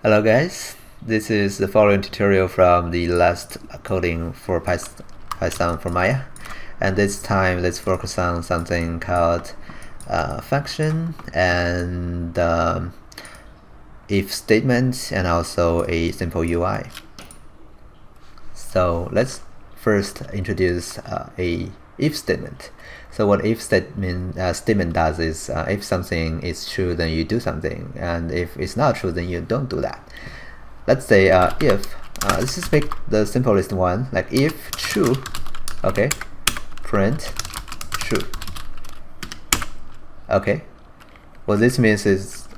Hello guys, this is the following tutorial from the last coding for Python for Maya, and this time let's focus on something called function and if statement and also a simple UI. So let's first introduce a if statement. So what if statement does is if something is true, then you do something, and if it's not true, then you don't do that. Let's say if let's just make the simplest one, like if true, okay, print true. Okay, what this means is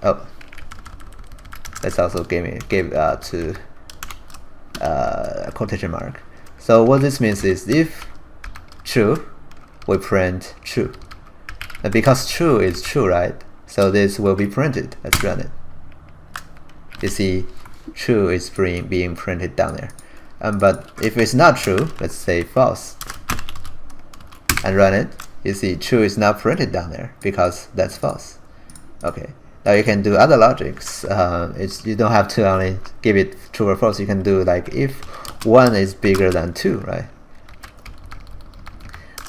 let's also give to a quotation mark. So what this means is if true, we print true. And because true is true, right? So this will be printed. Let's run it. You see, true is being printed down there. But if it's not true, let's say false, and run it. You see, true is not printed down there because that's false. Okay. Now you can do other logics. You don't have to only give it true or false. You can do like if 1 is bigger than 2, right?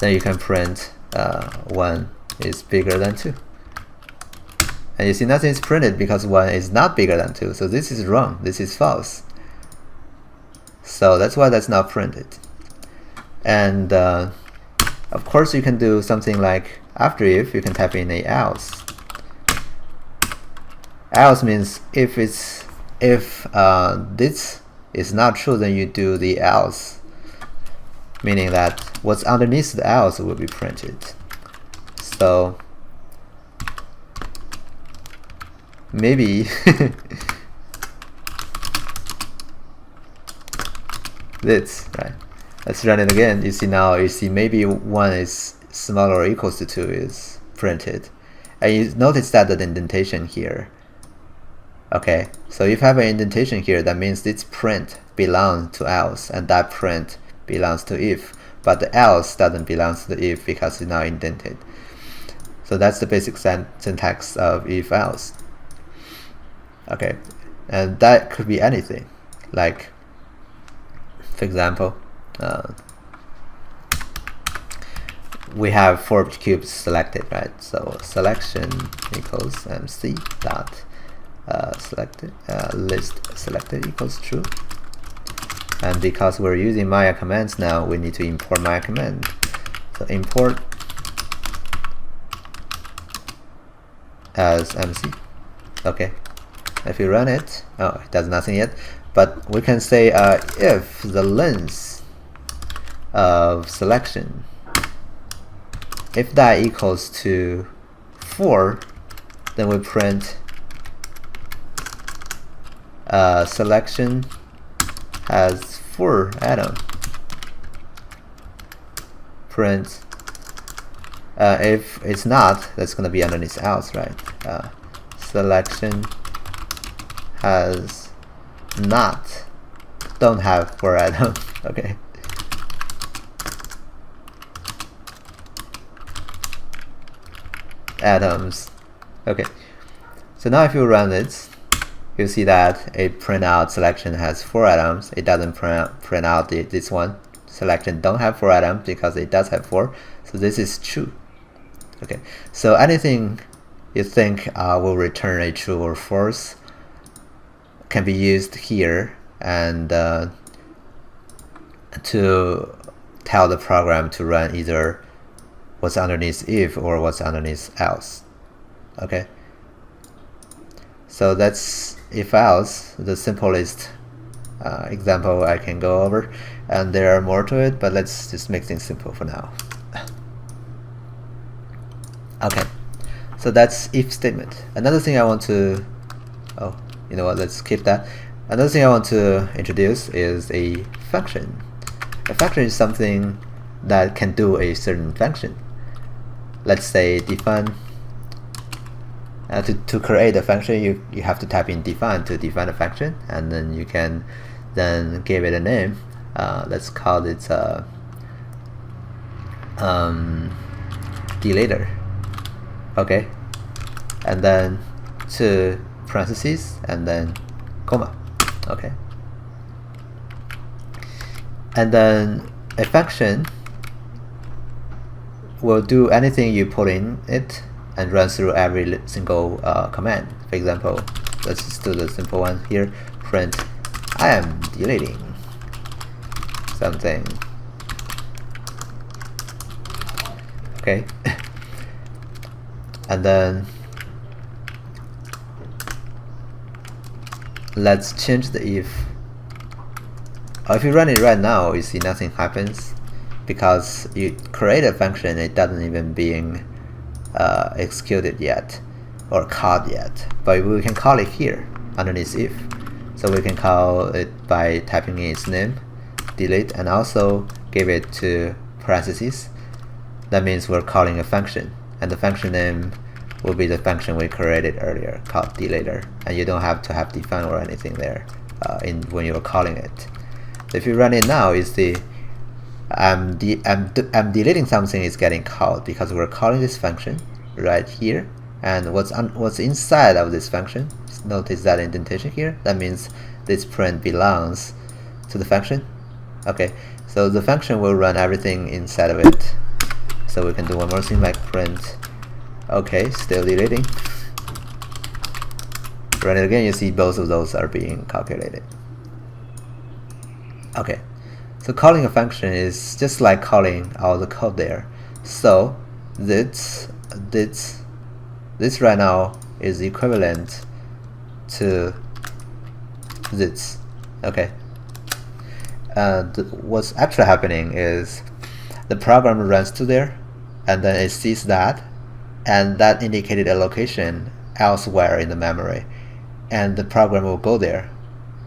Then you can print 1 is bigger than 2. And you see nothing is printed because 1 is not bigger than 2. So this is wrong. This is false. So that's why that's not printed. And of course you can do something like after if, you can type in a else. Else means if this is not true, then you do the else, meaning that what's underneath the else will be printed. So maybe this, right? Let's run it again. You see maybe 1 is smaller or equals to 2 is printed, and you notice that the indentation here. Okay, so if you have an indentation here, that means this print belongs to else, and that print belongs to if, but the else doesn't belong to the if because it's now indented. So that's the basic syntax of if else. Okay, and that could be anything. Like, for example, we have 4 cubes selected, right? So selection equals MC dot selected list selected equals true. And because we're using Maya commands now, we need to import Maya command. So import as MC. Okay. If you run it, oh, it does nothing yet. But we can say if the length of selection, if that equals to 4, then we print selection has 4 atoms. Print if it's not, that's going to be underneath else, right? Selection has don't have 4 atoms. Okay. Atoms. Okay. So now if you run it, you see that a printout selection has 4 atoms. It doesn't print out this one. Selection don't have 4 atoms because it does have 4. So this is true. Okay. So anything you think will return a true or false can be used here and to tell the program to run either what's underneath if or what's underneath else. Okay. So that's if else, the simplest example I can go over, and there are more to it, but let's just make things simple for now. Okay, so that's if statement. Another thing I want to, you know what, let's skip that. Another thing I want to introduce is a function. A function is something that can do a certain function. Let's say define. To create a function, you have to type in define to define a function, and then you can then give it a name. Let's call it deleter. Okay, and then to parentheses, and then comma. Okay. And then a function will do anything you put in it and run through every single command. For example, let's just do the simple one here. Print, I am deleting something. Okay. And then let's change the if. If you run it right now, you see nothing happens because you create a function, it doesn't even being executed yet or called yet. But we can call it here underneath if. So we can call it by typing in its name, delete, and also give it to parentheses. That means we're calling a function, and the function name will be the function we created earlier called deleter, and you don't have to have define or anything there when you're calling it. If you run it now, you see I'm deleting something is getting called because we're calling this function right here, and what's inside of this function, notice that indentation here, that means this print belongs to the function. Okay, so the function will run everything inside of it. So we can do one more thing like print, okay, still deleting. Run it again, you see both of those are being calculated. Okay, so calling a function is just like calling all the code there. So this right now is equivalent to this. Okay, and what's actually happening is the program runs to there, and then it sees that, and that indicated a location elsewhere in the memory, and the program will go there,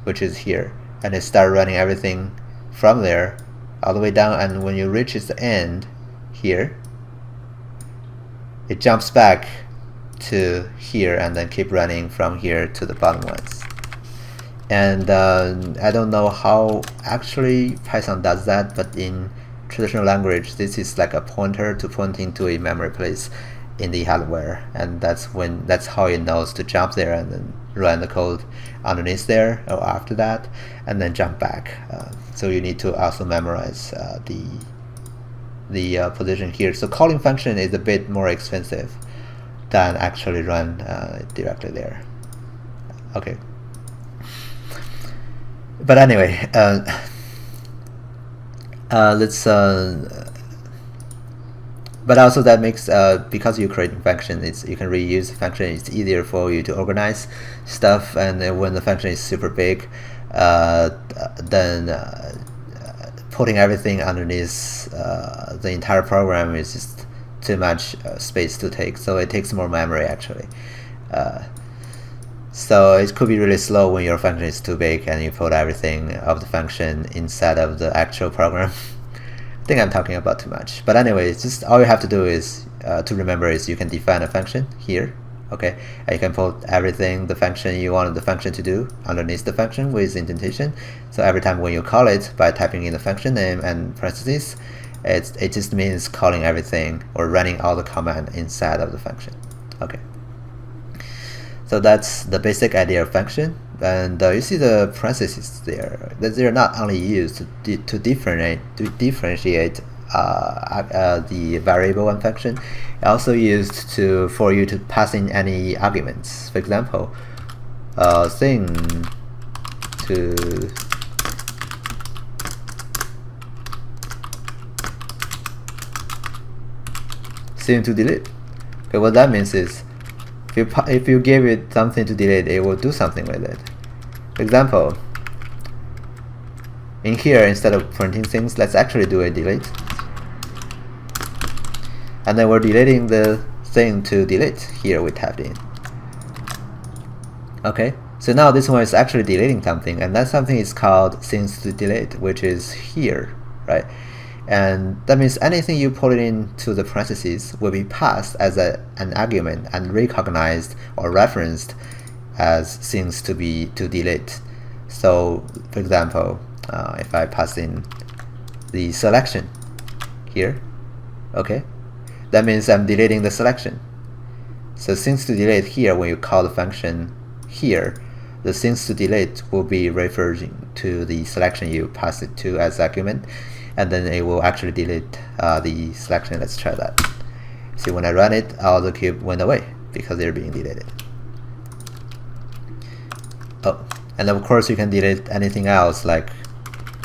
which is here, and it start running everything from there all the way down, and when you reach its end here, it jumps back to here and then keep running from here to the bottom ones. And I don't know how actually Python does that, but in traditional language, this is like a pointer to pointing to a memory place in the hardware, and that's how it knows to jump there and then run the code underneath there or after that, and then jump back. So you need to also memorize the position here. So calling function is a bit more expensive than actually run directly there. Okay. But anyway, let's. But also that makes because you create a function, you can reuse the function. It's easier for you to organize stuff, and when the function is super big, then putting everything underneath the entire program is just too much space to take. So it takes more memory actually. So it could be really slow when your function is too big and you put everything of the function inside of the actual program. I think I'm talking about too much, but anyway, it's just all you have to do is to remember is you can define a function here, okay, and you can put everything the function you want the function to do underneath the function with indentation. So every time when you call it by typing in the function name and parentheses, it just means calling everything or running all the command inside of the function. Okay, so that's the basic idea of function. And you see the parentheses there. They're not only used to differentiate the variable and function, also used for you to pass in any arguments. For example, thing to delete. Okay, what that means is if you give it something to delete, it will do something with it. For example, in here, instead of printing things, let's actually do a delete. And then we're deleting the thing to delete. Here we tapped in. Okay, so now this one is actually deleting something, and that something is called things to delete, which is here, right? And that means anything you put it into the parentheses will be passed as an argument and recognized or referenced as things to delete. So, for example, if I pass in the selection here, okay, that means I'm deleting the selection. So things to delete here, when you call the function here, the things to delete will be referring to the selection you pass it to as argument, and then it will actually delete the selection. Let's try that. See, when I run it, all the cube went away because they're being deleted. Oh, and of course you can delete anything else. Like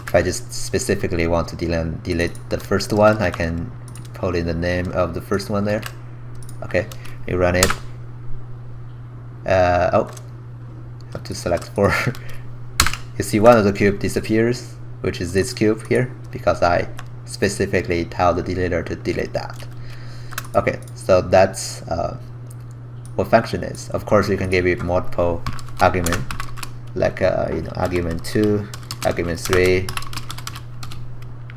if I just specifically want to delete the first one, I can put in the name of the first one there. Okay, you run it. Oh, have to select 4. You see one of the cube disappears, which is this cube here, because I specifically tell the deleter to delete that. Okay, so that's what function is. Of course, you can give it multiple argument, like argument 2, argument 3,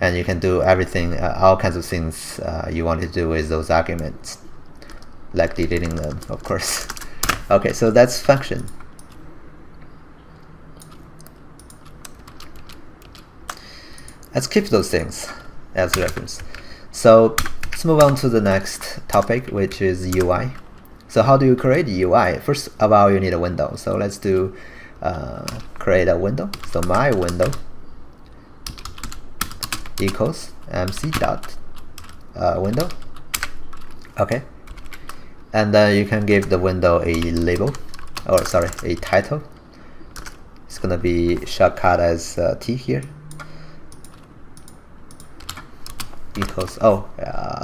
and you can do everything, all kinds of things you want to do with those arguments, like deleting them, of course. Okay, so that's function. Let's keep those things as reference. So let's move on to the next topic, which is UI. So how do you create a UI? First of all, you need a window. So let's do create a window. So my window equals mc dot window. Okay, and then you can give the window a label, or sorry, a title. It's gonna be shortcut as T here. Equals,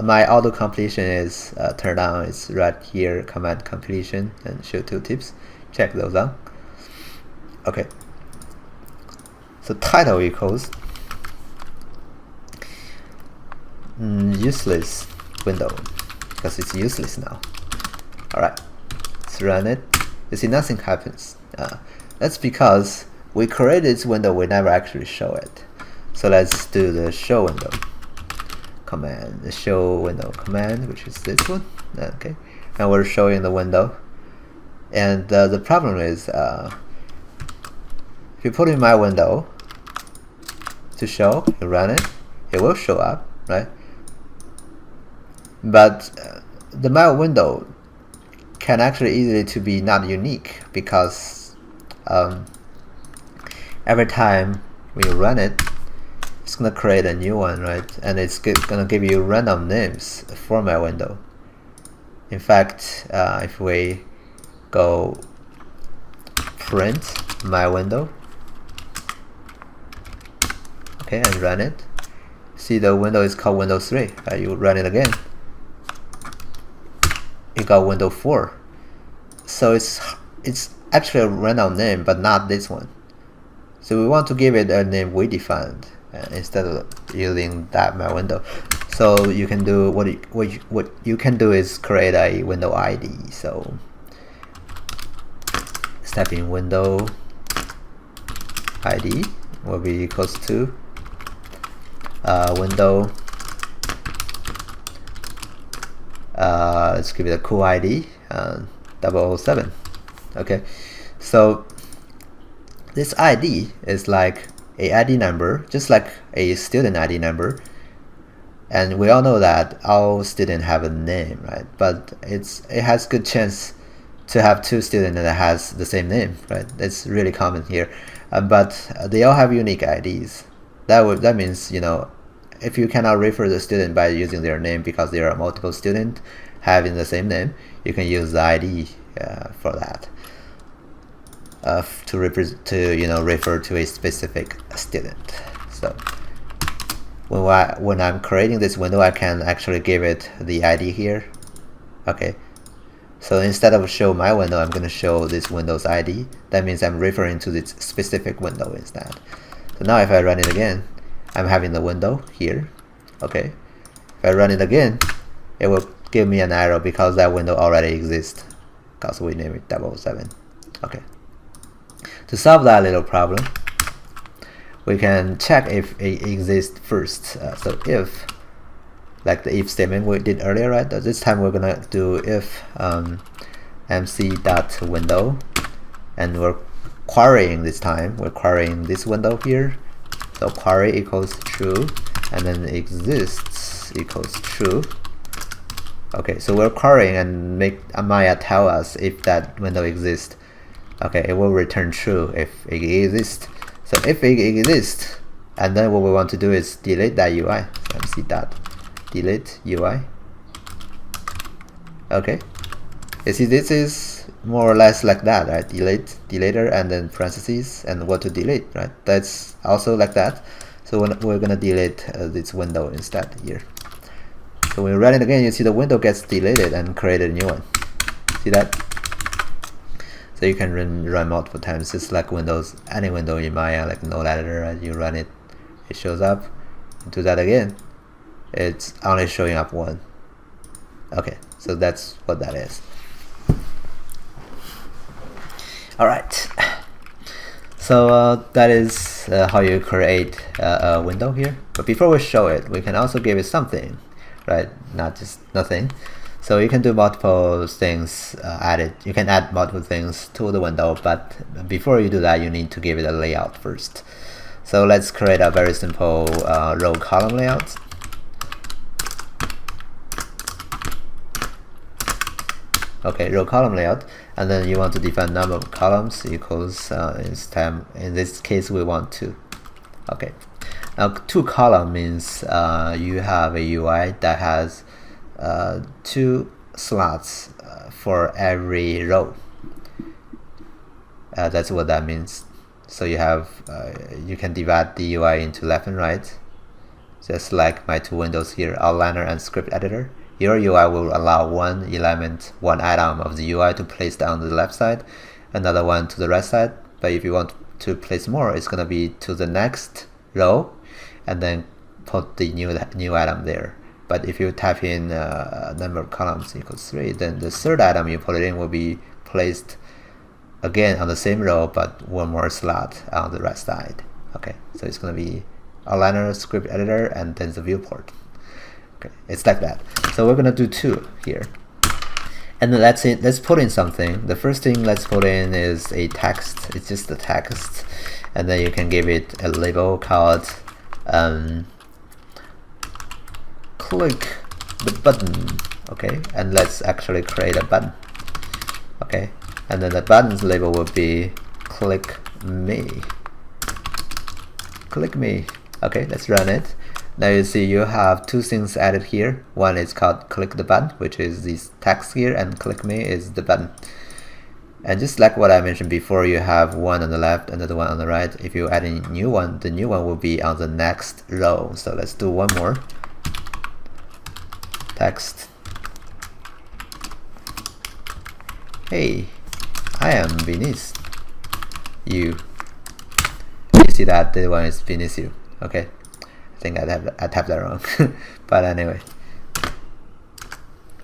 my auto completion is turned on. It's right here, command completion and show tooltips. Check those out. Okay, so title equals useless window, because it's useless now. Alright, let's run it. You see nothing happens. That's because we created this window, we never actually show it. So let's do the show window command, the show window command, which is this one. Okay, and we're showing the window. And the problem is, if you put in my window to show, you run it, it will show up, right? But the my window can actually easily to be not unique, because every time we run it, it's gonna create a new one, right? And it's gonna give you random names for my window. In fact, if we go print my window, okay, and run it, see the window is called window 3. You run it again, you got window 4. So it's actually a random name, but not this one. So we want to give it a name we defined instead of using that my window. So you can do what you can do is create a window ID. So let's type in window ID will be equals to window. Let's give it a cool ID 007. Okay, so this ID is like a ID number, just like a student ID number, and we all know that all students have a name, right? But it has good chance to have 2 students that has the same name, right? That's really common here, but they all have unique IDs. That means, you know, if you cannot refer the student by using their name because there are multiple students having the same name, you can use the ID for that. To refer to a specific student. So when I'm creating this window, I can actually give it the ID here. Okay, so instead of show my window, I'm going to show this Window's ID. That means I'm referring to this specific window instead. So now if I run it again, I'm having the window here. Okay, if I run it again, it will give me an error because that window already exists, because we named it 007. Okay. To solve that little problem, we can check if it exists first. So if, like the if statement we did earlier, right? This time we're gonna do if mc.window, and we're querying this time. We're querying this window here. So query equals true, and then exists equals true. Okay, so we're querying and make Amaya tell us if that window exists. Okay, it will return true if it exists. So if it exists, and then what we want to do is delete that UI. So MC dot delete UI. Okay, you see this is more or less like that, right? Delete, deleter, and then parentheses, and what to delete, right? That's also like that. So we're gonna delete this window instead here. So when you run it again, you see the window gets deleted and create a new one. See that? So you can run multiple times, just like Windows, any window in Maya, like node editor, right? You run it, it shows up. Do that again, it's only showing up one. Okay, so that's what that is. All right. So that is how you create a window here. But before we show it, we can also give it something, right? Not just nothing. So you can do multiple things added. You can add multiple things to the window, but before you do that, you need to give it a layout first. So let's create a very simple row column layout. Okay, row column layout, and then you want to define number of columns equals in this case we want 2. Okay, now 2 column means you have a UI that has 2 slots for every row. That's what that means. So you have you can divide the UI into left and right, just like my 2 windows here, outliner and script editor. Your UI will allow one element, one item of the UI to place down to the left side, another one to the right side. But if you want to place more, it's going to be to the next row, and then put the new item there. But if you type in number of columns equals 3, then the third item you put it in will be placed again on the same row, but one more slot on the right side. Okay, so it's going to be outliner, script editor, and then the viewport. Okay, it's like that. So we're gonna do 2 here, and then let's put in something. The first thing let's put in is a text. It's just the text, and then you can give it a label called click the button. Okay, and let's actually create a button. Okay, and then the button's label will be click me. Click me. Okay, let's run it. Now you see you have 2 things added here. One is called click the button, which is this text here, and click me is the button. And just like what I mentioned before, you have one on the left, another one on the right. If you add a new one, the new one will be on the next row. So let's do one more. Text. Hey, I am beneath you. You see that the one is beneath you. Okay. I think I tapped that wrong. But anyway.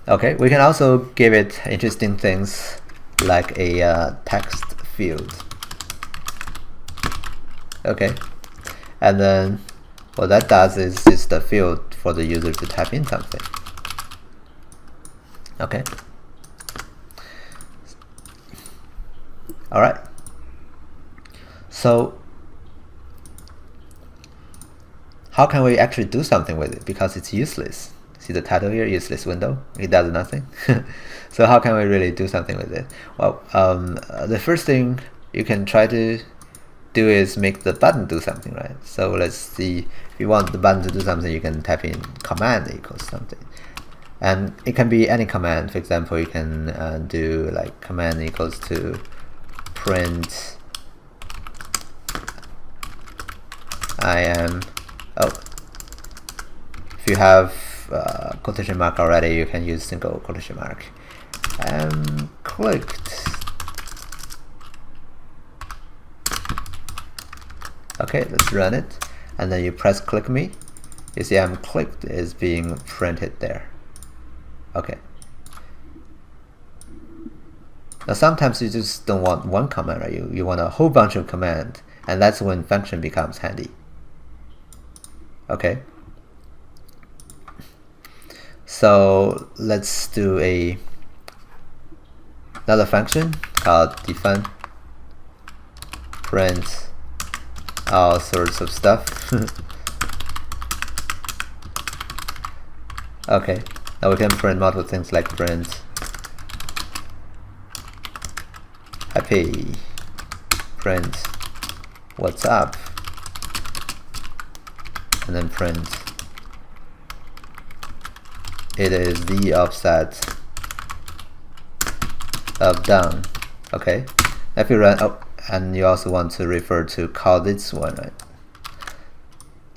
Okay, we can also give it interesting things like a text field. Okay, and then what that does is just a field for the user to type in something. Okay. Alright. So how can we actually do something with it? Because it's useless. See the title here, useless window? It does nothing. So how can we really do something with it? Well, the first thing you can try to do is make the button do something, right? So let's see, if you want the button to do something, you can type in command equals something. And it can be any command. For example, you can do like command equals to print I am. Oh, if you have quotation mark already, you can use single quotation mark. Clicked. Okay, let's run it, and then you press click me. You see I'm clicked is being printed there. Okay. Now sometimes you just don't want one command, right? You want a whole bunch of commands, and that's when function becomes handy. Okay. So let's do another function called define print all sorts of stuff. Okay, now we can print multiple things like print happy happy, print what's up, and then print it is the offset of down. Okay, if you run, oh, and you also want to refer to call this one, right?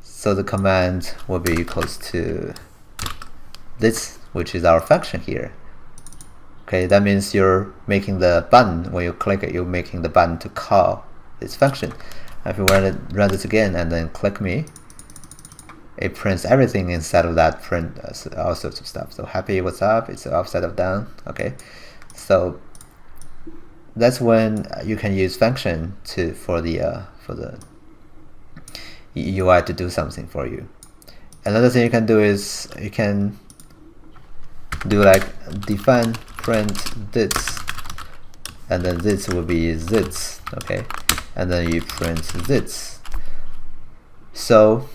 So the command will be equals to this, which is our function here. Okay, that means you're making the button, when you click it, you're making the button to call this function. If you run this again and then click me, it prints everything instead of that, print all sorts of stuff. So happy, what's up, it's the offset of down. Okay, so that's when you can use function for the UI to do something for you. Another thing you can do is you can do like define print this, and then this will be this. Okay, and then you print this. So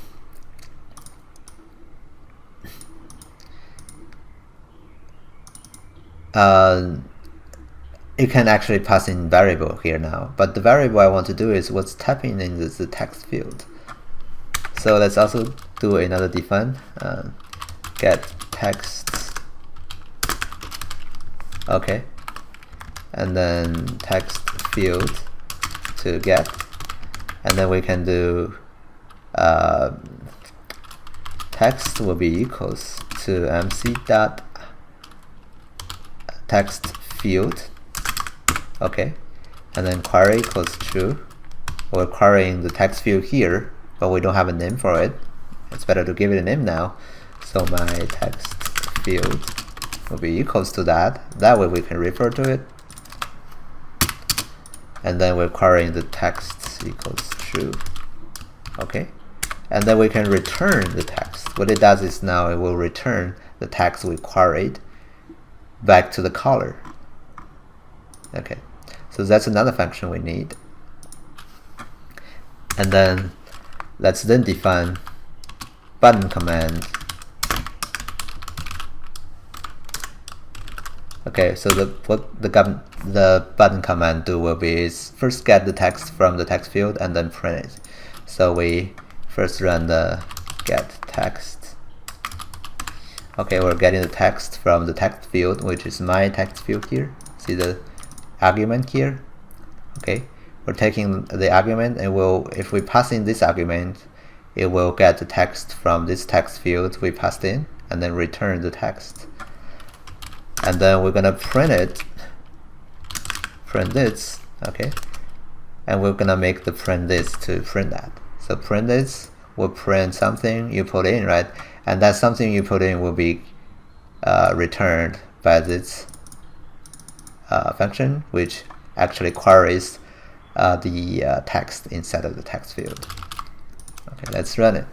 you can actually pass in variable here now, but the variable I want to do is what's typing in the text field. So let's also do another define, get text. Okay, and then text field to get, and then we can do text will be equals to mc dot text field. Okay, and then query equals true. We're querying the text field here, but we don't have a name for it. It's better to give it a name now. So my text field will be equals to that. That way we can refer to it. And then we're querying the text equals true. Okay, and then we can return the text. What it does is now it will return the text we queried back to the caller. Okay, so that's another function we need. And then let's then define button command. Okay, so what the button command do will be is first get the text from the text field and then print it. So we first run the get text. Okay, we're getting the text from the text field, which is my text field here. See the argument here? Okay, we're taking the argument, and if we pass in this argument, it will get the text from this text field we passed in and then return the text. And then we're gonna print this, okay, and we're gonna make the print this to print that. So print this will print something you put in, right? And that something you put in will be returned by this function, which actually queries the text inside of the text field. Okay, let's run it.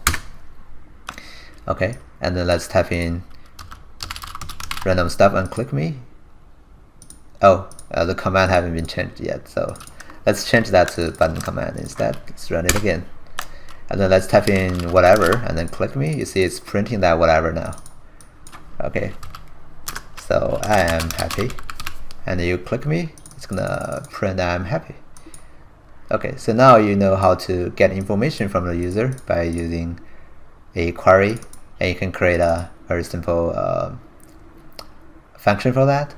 Okay, and then let's type in random stuff and click me. Oh, the command haven't been changed yet, so let's change that to button command instead. Let's run it again. And then let's type in whatever and then click me. You see it's printing that whatever now. Okay, so I am happy. And you click me, it's gonna print I'm happy. Okay, so now you know how to get information from the user by using a query, and you can create a very simple function for that.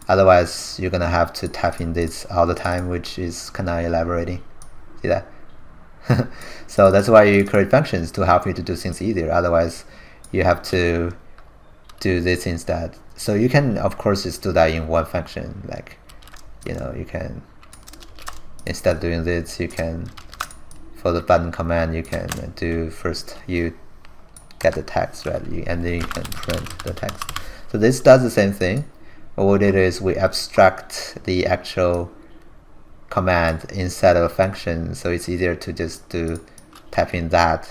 Otherwise, you're gonna have to type in this all the time, which is kinda elaborating. See that? So that's why you create functions, to help you to do things easier. Otherwise, you have to do this instead. So you can, of course, just do that in one function. Like, you know, you can, instead of doing this, you can, for the button command, you can do first you get the text, right? And then you can print the text. So this does the same thing. But what it is, we abstract the actual command inside of a function, so it's easier to just type in that.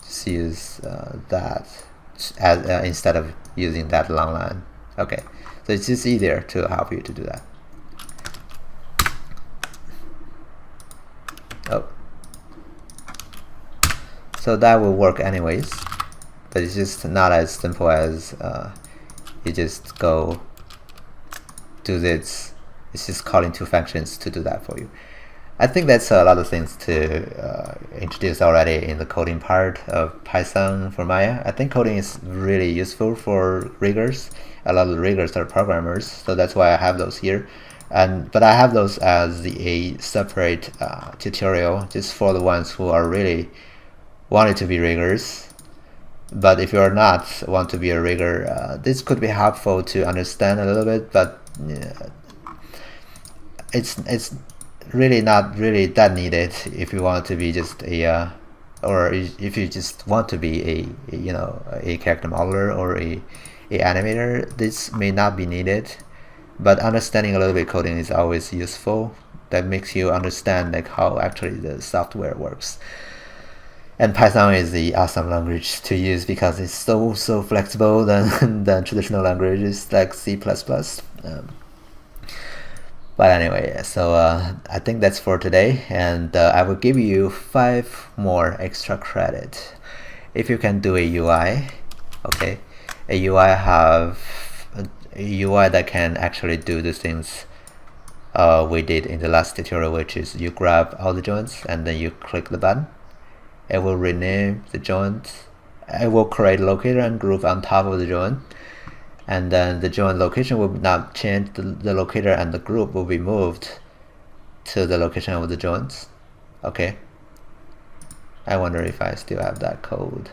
Just use that as instead of using that long line. Okay, so it's just easier to help you to do that. Oh, so that will work anyways, but it's just not as simple as you just go do this. It's just calling two functions to do that for you. I think that's a lot of things to introduce already in the coding part of Python for Maya. I think coding is really useful for riggers. A lot of riggers are programmers, so that's why I have those here. But I have those as a separate tutorial just for the ones who are really wanting to be riggers. But if you're not want to be a rigger, this could be helpful to understand a little bit, but it's really not really that needed if you want to be just a or if you just want to be a character modeler or a animator. This may not be needed, but understanding a little bit coding is always useful. That makes you understand like how actually the software works. And Python is the awesome language to use because it's so flexible than traditional languages like C++. But anyway, so I think that's for today, and I will give you 5 more extra credit if you can do a UI. Okay, a UI that can actually do the things we did in the last tutorial, which is you grab all the joints and then you click the button. It will rename the joint. It will create a locator and group on top of the joint. And then the joint location will not change. The locator and the group will be moved to the location of the joints. Okay. I wonder if I still have that code.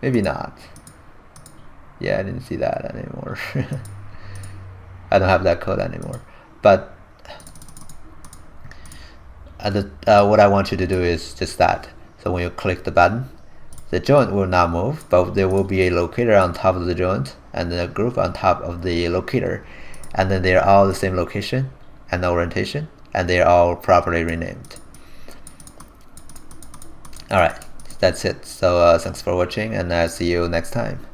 Maybe not. Yeah, I didn't see that anymore. I don't have that code anymore. But what I want you to do is just that. So when you click the button, the joint will not move, but there will be a locator on top of the joint and then a group on top of the locator, and then they're all the same location and orientation, and they're all properly renamed. Alright, that's it. So thanks for watching, and I'll see you next time.